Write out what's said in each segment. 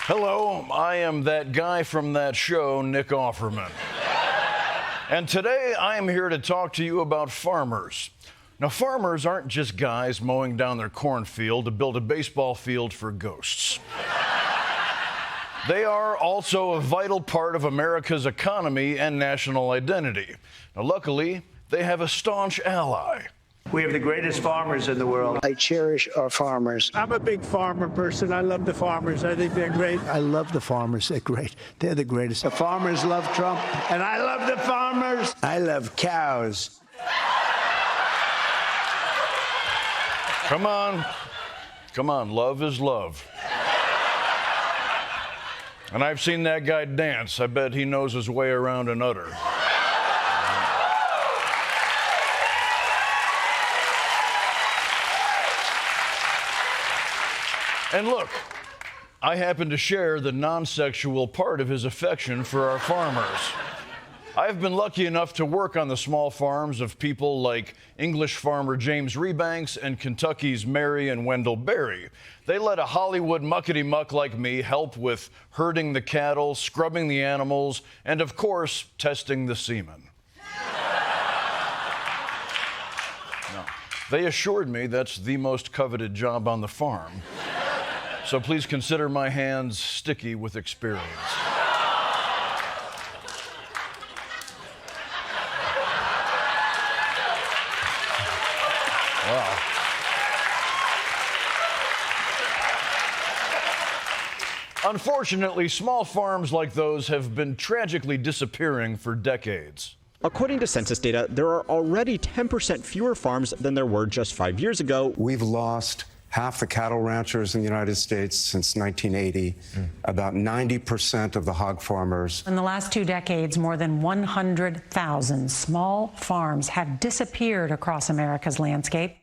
Hello, I am that guy from that show, Nick Offerman. And today I am here to talk to you about farmers. Now, farmers aren't just guys mowing down their cornfield to build a baseball field for ghosts. They are also a vital part of America's economy and national identity. Now, luckily, they have a staunch ally. We have the greatest farmers in the world. I cherish our farmers. I'm a big farmer person. I love the farmers. I think they're great. I love the farmers. They're great. They're the greatest. The farmers love Trump. And I love the farmers. I love cows. Come on. Come on, love is love. And I've seen that guy dance. I bet he knows his way around an udder. And look, I happen to share the non-sexual part of his affection for our farmers. I've been lucky enough to work on the small farms of people like English farmer James Rebanks and Kentucky's Mary and Wendell Berry. They let a Hollywood muckety-muck like me help with herding the cattle, scrubbing the animals, and of course, testing the semen. No, they assured me that's the most coveted job on the farm. So please consider my hands sticky with experience. Wow. Unfortunately, small farms like those have been tragically disappearing for decades. According to census data, there are already 10% fewer farms than there were just 5 years ago. We've lost half the cattle ranchers in the United States since 1980, about 90% of the hog farmers. In the last 2 decades, more than 100,000 small farms have disappeared across America's landscape.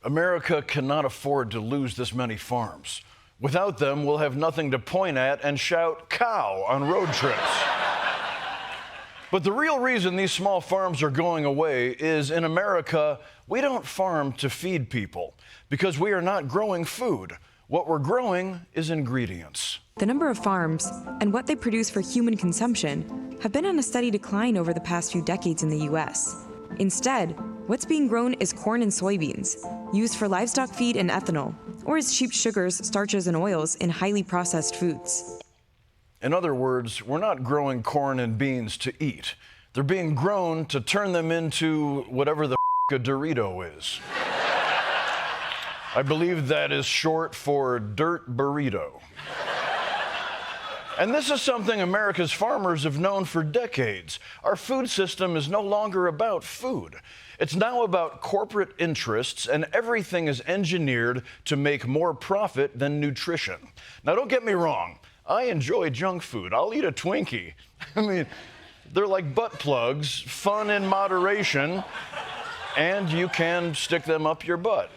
America cannot afford to lose this many farms. Without them, we'll have nothing to point at and shout cow on road trips. But the real reason these small farms are going away is in America, we don't farm to feed people because we are not growing food. What we're growing is ingredients. The number of farms and what they produce for human consumption have been on a steady decline over the past few decades in the U.S. Instead, what's being grown is corn and soybeans, used for livestock feed and ethanol, or as cheap sugars, starches, and oils in highly processed foods. In other words, we're not growing corn and beans to eat. They're being grown to turn them into whatever the a Dorito is. I believe that is short for dirt burrito. And this is something America's farmers have known for decades. Our food system is no longer about food. It's now about corporate interests, and everything is engineered to make more profit than nutrition. Now, don't get me wrong. I enjoy junk food. I'll eat a Twinkie. I mean, they're like butt plugs, fun in moderation, and you can stick them up your butt.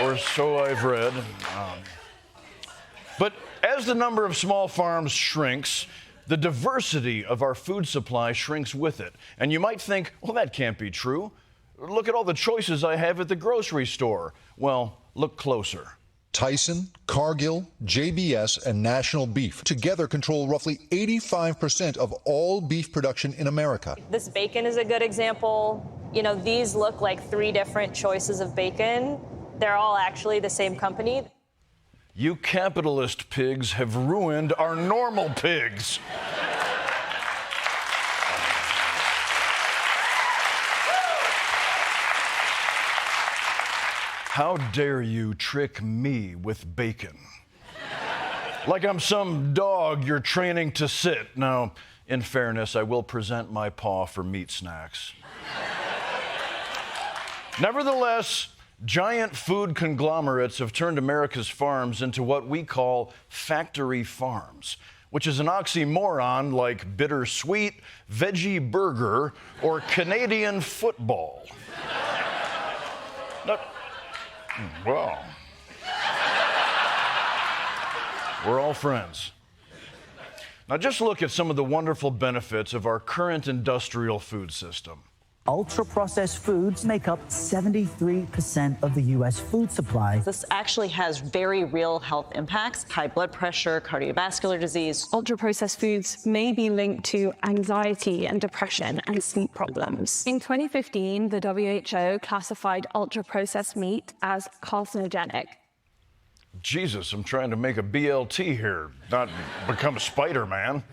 Or so I've read. But as the number of small farms shrinks, the diversity of our food supply shrinks with it. And you might think, well, that can't be true. Look at all the choices I have at the grocery store. Well, look closer. Tyson, Cargill, JBS, and National Beef together control roughly 85% of all beef production in America. This bacon is a good example. You know, these look like 3 different choices of bacon. They're all actually the same company. You capitalist pigs have ruined our normal pigs. How dare you trick me with bacon? Like I'm some dog you're training to sit. Now, in fairness, I will present my paw for meat snacks. Nevertheless, giant food conglomerates have turned America's farms into what we call factory farms, which is an oxymoron like bittersweet, veggie burger, or Canadian football. Now, well, we're all friends. Now just look at some of the wonderful benefits of our current industrial food system. Ultra-processed foods make up 73% of the U.S. food supply. This actually has very real health impacts: high blood pressure, cardiovascular disease. Ultra-processed foods may be linked to anxiety and depression and sleep problems. In 2015, the WHO classified ultra-processed meat as carcinogenic. Jesus, I'm trying to make a BLT here, not become Spider-Man.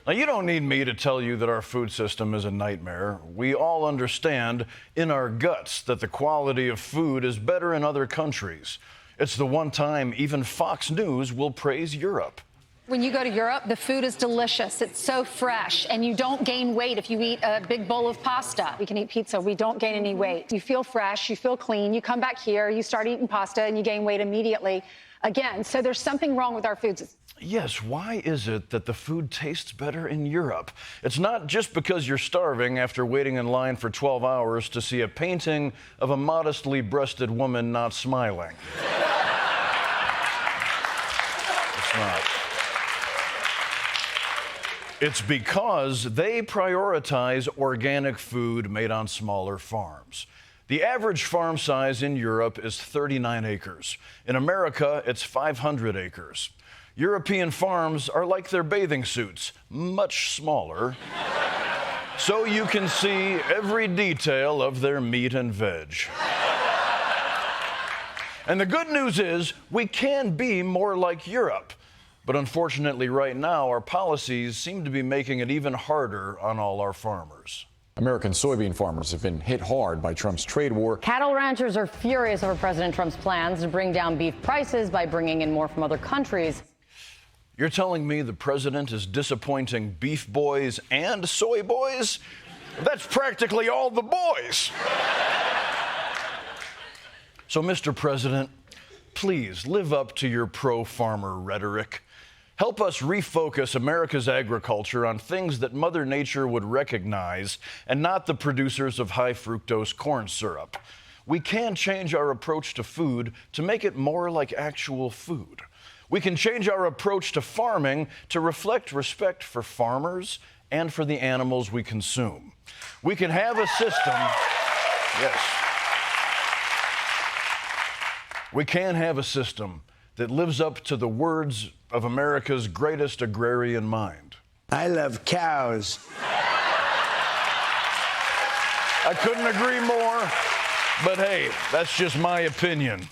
Now, you don't need me to tell you that our food system is a nightmare. We all understand in our guts that the quality of food is better in other countries. It's the one time even Fox News will praise Europe. When you go to Europe, the food is delicious. It's so fresh, and you don't gain weight if you eat a big bowl of pasta. We can eat pizza. We don't gain any weight. You feel fresh. You feel clean. You come back here, you start eating pasta, and you gain weight immediately again. So there's something wrong with our foods. Yes, why is it that the food tastes better in Europe? It's not just because you're starving after waiting in line for 12 hours to see a painting of a modestly breasted woman not smiling. It's not. It's because they prioritize organic food made on smaller farms. The average farm size in Europe is 39 acres. In America, it's 500 acres. European farms are like their bathing suits, much smaller, so you can see every detail of their meat and veg. And the good news is we can be more like Europe. But unfortunately, right now, our policies seem to be making it even harder on all our farmers. American soybean farmers have been hit hard by Trump's trade war. Cattle ranchers are furious over President Trump's plans to bring down beef prices by bringing in more from other countries. You're telling me the president is disappointing beef boys and soy boys? That's practically all the boys. So, Mr. President, please live up to your pro-farmer rhetoric. Help us refocus America's agriculture on things that Mother Nature would recognize and not the producers of high-fructose corn syrup. We can change our approach to food to make it more like actual food. We can change our approach to farming to reflect respect for farmers and for the animals we consume. We can have a system, yes. We can have a system that lives up to the words of America's greatest agrarian mind. I love cows. I couldn't agree more, but hey, that's just my opinion.